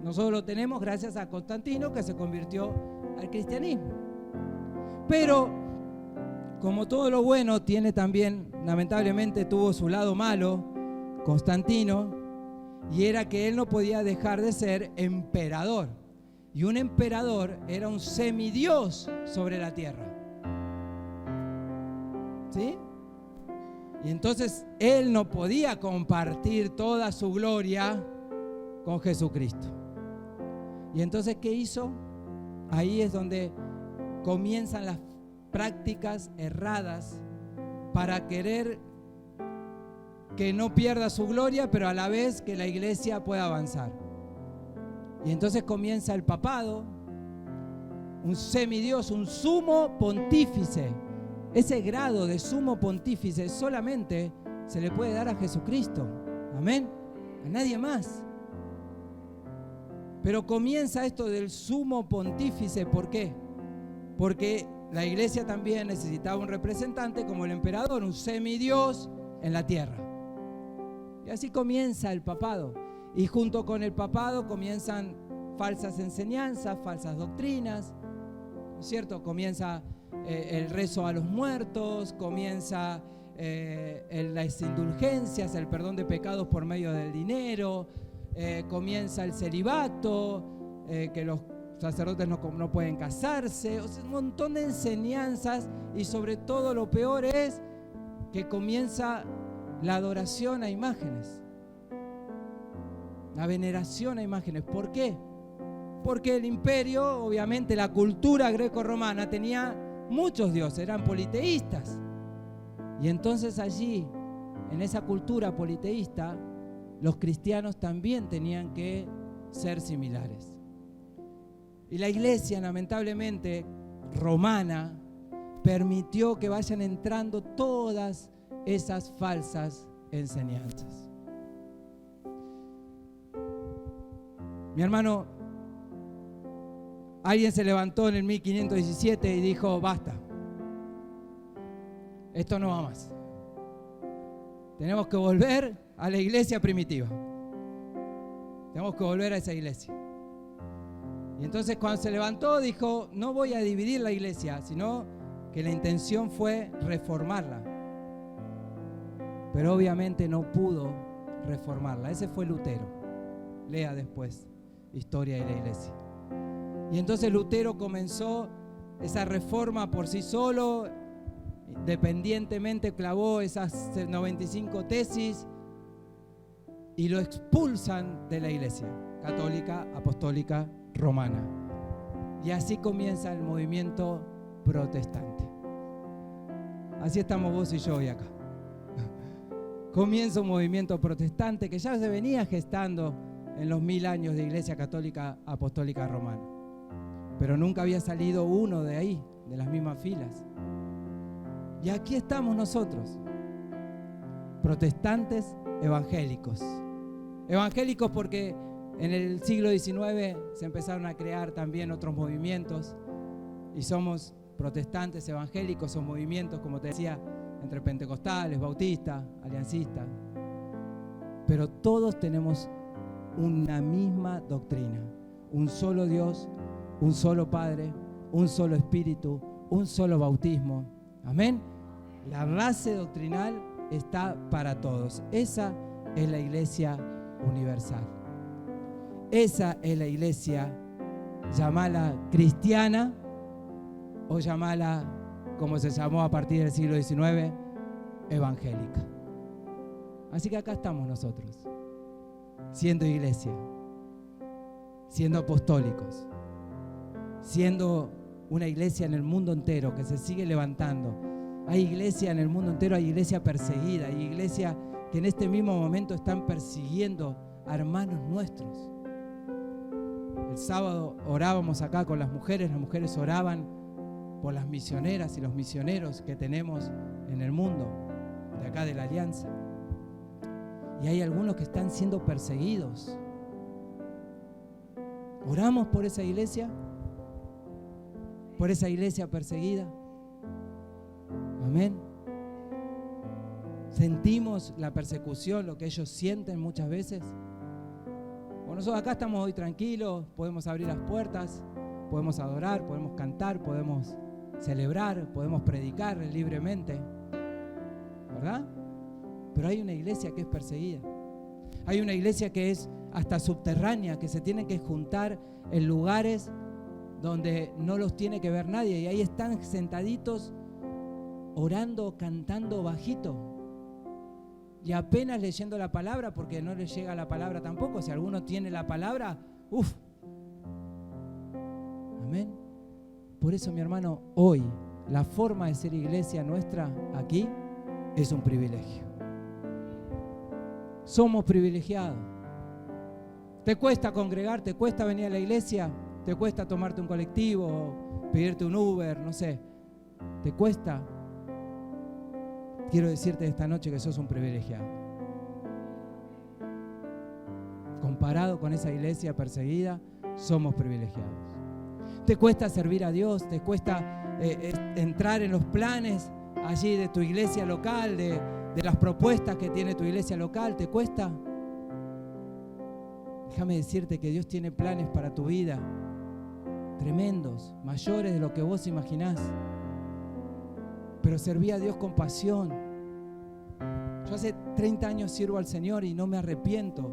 nosotros lo tenemos gracias a Constantino, que se convirtió al cristianismo. Pero, como todo lo bueno tiene también, lamentablemente tuvo su lado malo, Constantino, y era que él no podía dejar de ser emperador. Y un emperador era un semidios sobre la tierra. ¿Sí? Y entonces él no podía compartir toda su gloria con Jesucristo. Y entonces, ¿qué hizo? Ahí es donde comienzan las prácticas erradas para querer que no pierda su gloria, pero a la vez que la iglesia pueda avanzar. Y entonces comienza el papado, un semidios, un sumo pontífice. Ese grado de sumo pontífice solamente se le puede dar a Jesucristo. Amén. A nadie más. Pero comienza esto del sumo pontífice. ¿Por qué? Porque la iglesia también necesitaba un representante como el emperador, un semidios en la tierra. Y así comienza el papado. Y junto con el papado comienzan falsas enseñanzas, falsas doctrinas, ¿no es cierto? Comienza el rezo a los muertos, comienza las indulgencias, el perdón de pecados por medio del dinero, comienza el celibato, que los sacerdotes no pueden casarse, o sea, un montón de enseñanzas, y sobre todo lo peor es que comienza la adoración a imágenes, la veneración a imágenes. ¿Por qué? Porque el imperio, obviamente la cultura greco-romana tenía muchos dioses, eran politeístas. Y entonces allí, en esa cultura politeísta, los cristianos también tenían que ser similares. Y la iglesia, lamentablemente, romana, permitió que vayan entrando todas esas falsas enseñanzas. Mi hermano, alguien se levantó en el 1517 y dijo, basta, esto no va más. Tenemos que volver a la iglesia primitiva. Tenemos que volver a esa iglesia. Y entonces cuando se levantó dijo, no voy a dividir la iglesia, sino que la intención fue reformarla. Pero obviamente no pudo reformarla. Ese fue Lutero. Lea después Historia de la Iglesia. Y entonces Lutero comenzó esa reforma por sí solo, independientemente clavó esas 95 tesis y lo expulsan de la iglesia católica, apostólica, romana. Y así comienza el movimiento protestante. Así estamos vos y yo hoy acá. Comienza un movimiento protestante que ya se venía gestando en los 1000 años de iglesia católica, apostólica, romana. Pero nunca había salido uno de ahí, de las mismas filas. Y aquí estamos nosotros, protestantes evangélicos. Evangélicos porque en el siglo XIX se empezaron a crear también otros movimientos y somos protestantes evangélicos, son movimientos, como te decía, entre pentecostales, bautistas, aliancistas. Pero todos tenemos una misma doctrina, un solo Dios, un solo Padre, un solo Espíritu, un solo bautismo. Amén. La base doctrinal está para todos. Esa es la iglesia universal. Esa es la iglesia, llamala cristiana o llamala, como se llamó a partir del siglo XIX, evangélica. Así que acá estamos nosotros, siendo iglesia, siendo apostólicos, siendo una iglesia en el mundo entero que se sigue levantando. Hay iglesia en el mundo entero, hay iglesia perseguida, hay iglesia que en este mismo momento están persiguiendo a hermanos nuestros. El sábado orábamos acá con las mujeres oraban por las misioneras y los misioneros que tenemos en el mundo, de acá de la Alianza. Y hay algunos que están siendo perseguidos. ¿Oramos por esa iglesia? ¿Por esa iglesia perseguida? Amén. ¿Sentimos la persecución, lo que ellos sienten muchas veces? Bueno, nosotros acá estamos hoy tranquilos, podemos abrir las puertas, podemos adorar, podemos cantar, podemos celebrar, podemos predicar libremente, ¿verdad? Pero hay una iglesia que es perseguida. Hay una iglesia que es hasta subterránea, que se tiene que juntar en lugares donde no los tiene que ver nadie. Y ahí están sentaditos, orando, cantando bajito. Y apenas leyendo la palabra, porque no les llega la palabra tampoco. Si alguno tiene la palabra, ¡uf! Amén. Por eso, mi hermano, hoy la forma de ser iglesia nuestra aquí es un privilegio. Somos privilegiados. ¿Te cuesta congregar? ¿Te cuesta venir a la iglesia? ¿Te cuesta tomarte un colectivo? ¿Pedirte un Uber? No sé. ¿Te cuesta? Quiero decirte esta noche que sos un privilegiado. Comparado con esa iglesia perseguida, somos privilegiados. ¿Te cuesta servir a Dios? ¿Te cuesta entrar en los planes allí de tu iglesia local, de las propuestas que tiene tu iglesia local? ¿Te cuesta? Déjame decirte que Dios tiene planes para tu vida tremendos, mayores de lo que vos imaginás. Pero serví a Dios con pasión. Yo hace 30 años sirvo al Señor y no me arrepiento.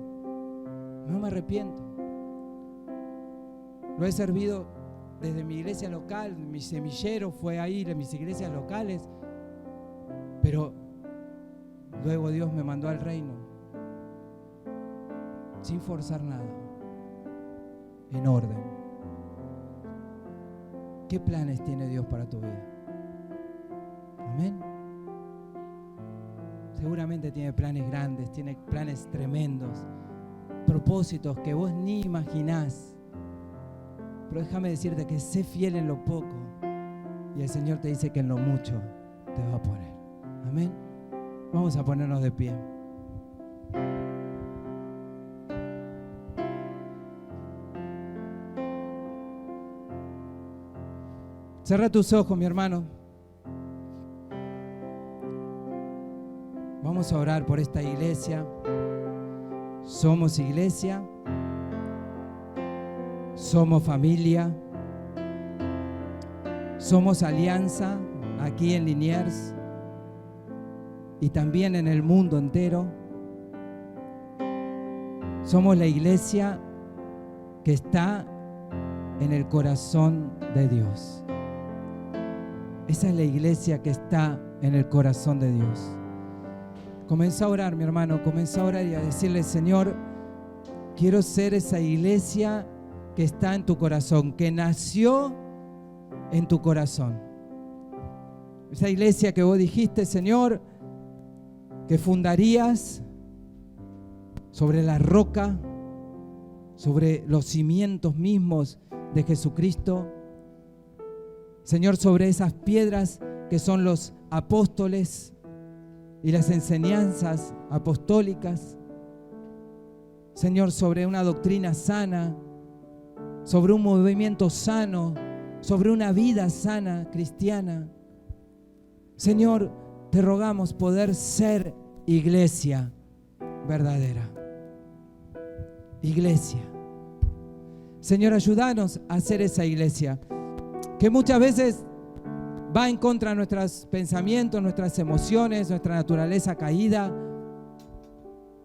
No me arrepiento. Lo he servido desde mi iglesia local, mi semillero fue ahí, de mis iglesias locales. Pero luego Dios me mandó al reino, sin forzar nada, en orden. ¿Qué planes tiene Dios para tu vida? Amén. Seguramente tiene planes grandes, tiene planes tremendos, propósitos que vos ni imaginás. Pero déjame decirte que sé fiel en lo poco y el Señor te dice que en lo mucho te va a poner. Amén. Vamos a ponernos de pie. Cerra tus ojos, mi hermano. Vamos a orar por esta iglesia. Somos iglesia. Somos familia. Somos alianza aquí en Liniers y también en el mundo entero. Somos la iglesia que está en el corazón de Dios. Esa es la iglesia que está en el corazón de Dios. Comienza a orar, mi hermano, comienza a orar y a decirle: Señor, quiero ser esa iglesia que está en tu corazón, que nació en tu corazón. Esa iglesia que vos dijiste, Señor, que fundarías sobre la roca, sobre los cimientos mismos de Jesucristo. Señor, sobre esas piedras que son los apóstoles y las enseñanzas apostólicas. Señor, sobre una doctrina sana, sobre un movimiento sano, sobre una vida sana cristiana. Señor, te rogamos poder ser iglesia verdadera. Iglesia. Señor, ayúdanos a ser esa iglesia que muchas veces va en contra de nuestros pensamientos, nuestras emociones, nuestra naturaleza caída.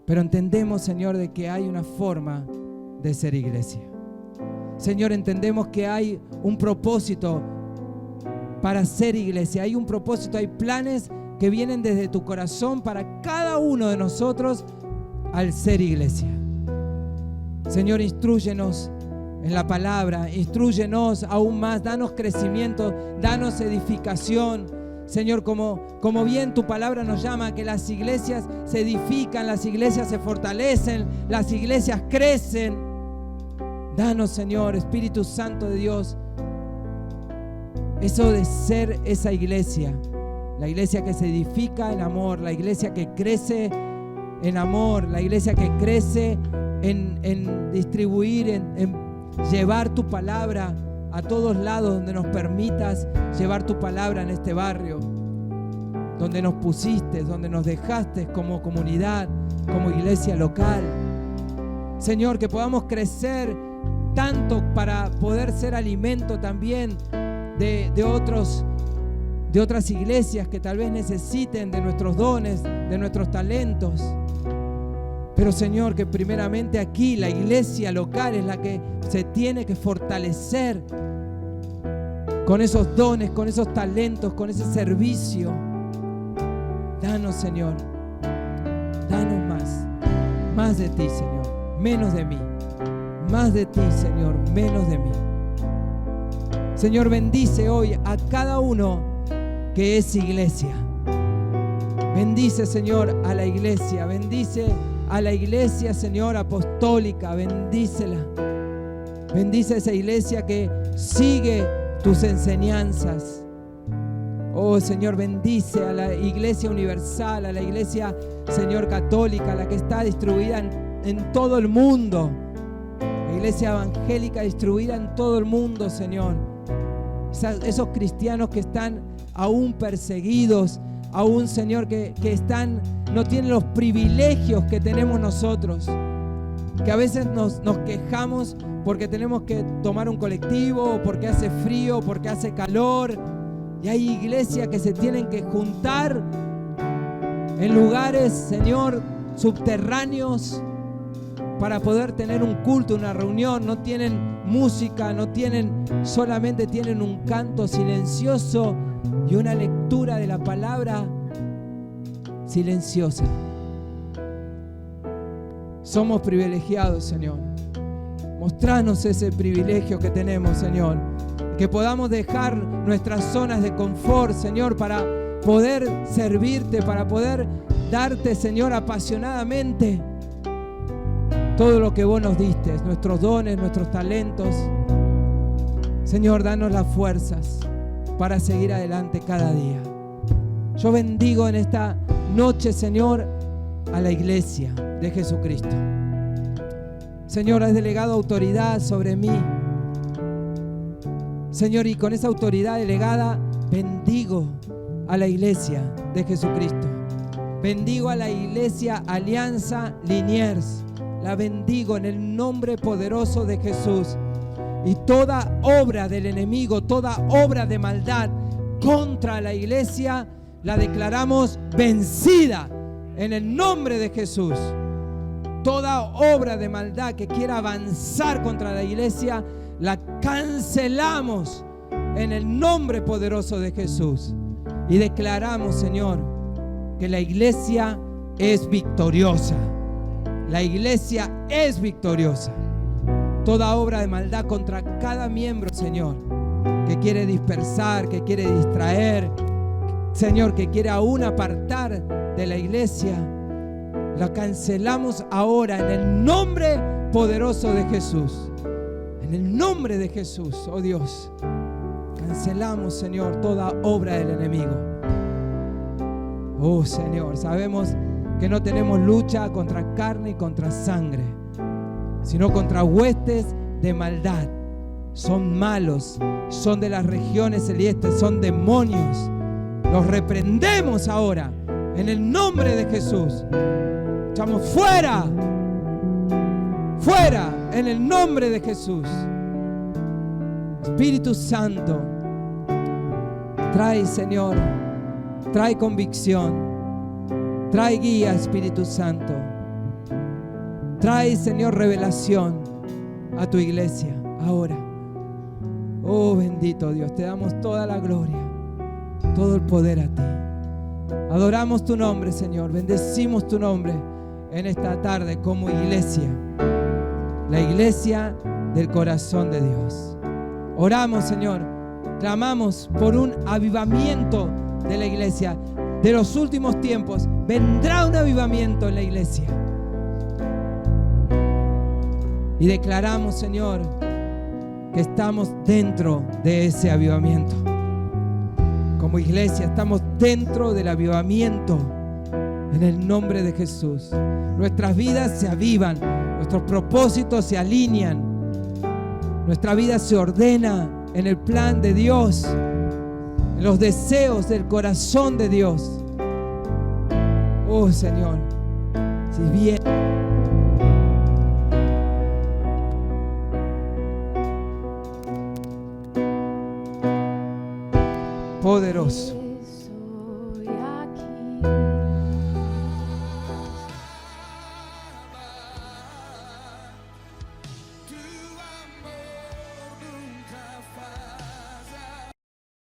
Pero entendemos, Señor, de que hay una forma de ser iglesia. Señor, entendemos que hay un propósito para ser iglesia. Hay un propósito, hay planes que vienen desde tu corazón para cada uno de nosotros al ser iglesia. Señor, instrúyenos en la palabra, instrúyenos aún más, danos crecimiento, danos edificación. Señor, como bien tu palabra nos llama, que las iglesias se edifican, las iglesias se fortalecen, las iglesias crecen. Danos, Señor, Espíritu Santo de Dios, eso de ser esa iglesia, la iglesia que se edifica en amor, la iglesia que crece en amor, la iglesia que crece en distribuir, en llevar tu palabra a todos lados donde nos permitas llevar tu palabra en este barrio, donde nos pusiste, donde nos dejaste como comunidad, como iglesia local. Señor, que podamos crecer tanto para poder ser alimento también de otras iglesias que tal vez necesiten de nuestros dones, de nuestros talentos. Pero Señor, que primeramente aquí la iglesia local es la que se tiene que fortalecer con esos dones, con esos talentos, con ese servicio. Danos, Señor, danos más de ti, Señor, menos de mí. Más de ti, Señor, menos de mí. Señor, bendice hoy a cada uno que es iglesia. Bendice, Señor, a la iglesia. Bendice a la iglesia, Señor, apostólica. Bendícela. Bendice a esa iglesia que sigue tus enseñanzas. Oh, Señor, bendice a la iglesia universal, a la iglesia, Señor, católica, la que está distribuida en todo el mundo. La iglesia evangélica distribuida en todo el mundo, Señor. Esos cristianos que están aún perseguidos, aún, Señor, que no tienen los privilegios que tenemos nosotros, que a veces nos quejamos porque tenemos que tomar un colectivo, o porque hace frío, porque hace calor, y hay iglesias que se tienen que juntar en lugares, Señor, subterráneos para poder tener un culto, una reunión. No tienen música, solamente tienen un canto silencioso y una lectura de la palabra silenciosa. Somos privilegiados, Señor. Mostranos ese privilegio que tenemos, Señor. Que podamos dejar nuestras zonas de confort, Señor, para poder servirte, para poder darte, Señor, apasionadamente todo lo que vos nos diste, nuestros dones, nuestros talentos. Señor, danos las fuerzas para seguir adelante cada día. Yo bendigo en esta noche, Señor, a la iglesia de Jesucristo. Señor, has delegado autoridad sobre mí. Señor, y con esa autoridad delegada bendigo a la iglesia de Jesucristo. Bendigo a la iglesia Alianza Liniers. La bendigo en el nombre poderoso de Jesús. Y toda obra del enemigo, toda obra de maldad contra la iglesia, la declaramos vencida en el nombre de Jesús. Toda obra de maldad que quiera avanzar contra la iglesia, la cancelamos en el nombre poderoso de Jesús. Y declaramos, Señor, que la iglesia es victoriosa. La iglesia es victoriosa. Toda obra de maldad contra cada miembro, Señor, que quiere dispersar, que quiere distraer, Señor, que quiere aún apartar de la iglesia, la cancelamos ahora en el nombre poderoso de Jesús. En el nombre de Jesús, oh Dios, cancelamos, Señor, toda obra del enemigo. Oh Señor, sabemos que no tenemos lucha contra carne y contra sangre, sino contra huestes de maldad. Son malos, son de las regiones celestes, son demonios. Los reprendemos ahora en el nombre de Jesús. Echamos fuera, fuera en el nombre de Jesús. Espíritu Santo, trae, Señor, trae convicción. Trae guía, Espíritu Santo. Trae, Señor, revelación a tu iglesia ahora. Oh, bendito Dios, te damos toda la gloria, todo el poder a ti. Adoramos tu nombre, Señor. Bendecimos tu nombre en esta tarde como iglesia. La iglesia del corazón de Dios. Oramos, Señor. Clamamos por un avivamiento de la iglesia. De los últimos tiempos vendrá un avivamiento en la iglesia. Y declaramos, Señor, que estamos dentro de ese avivamiento. Como iglesia estamos dentro del avivamiento en el nombre de Jesús. Nuestras vidas se avivan, nuestros propósitos se alinean, nuestra vida se ordena en el plan de Dios, en los deseos del corazón de Dios. Oh Señor, si bien poderoso. Estoy aquí.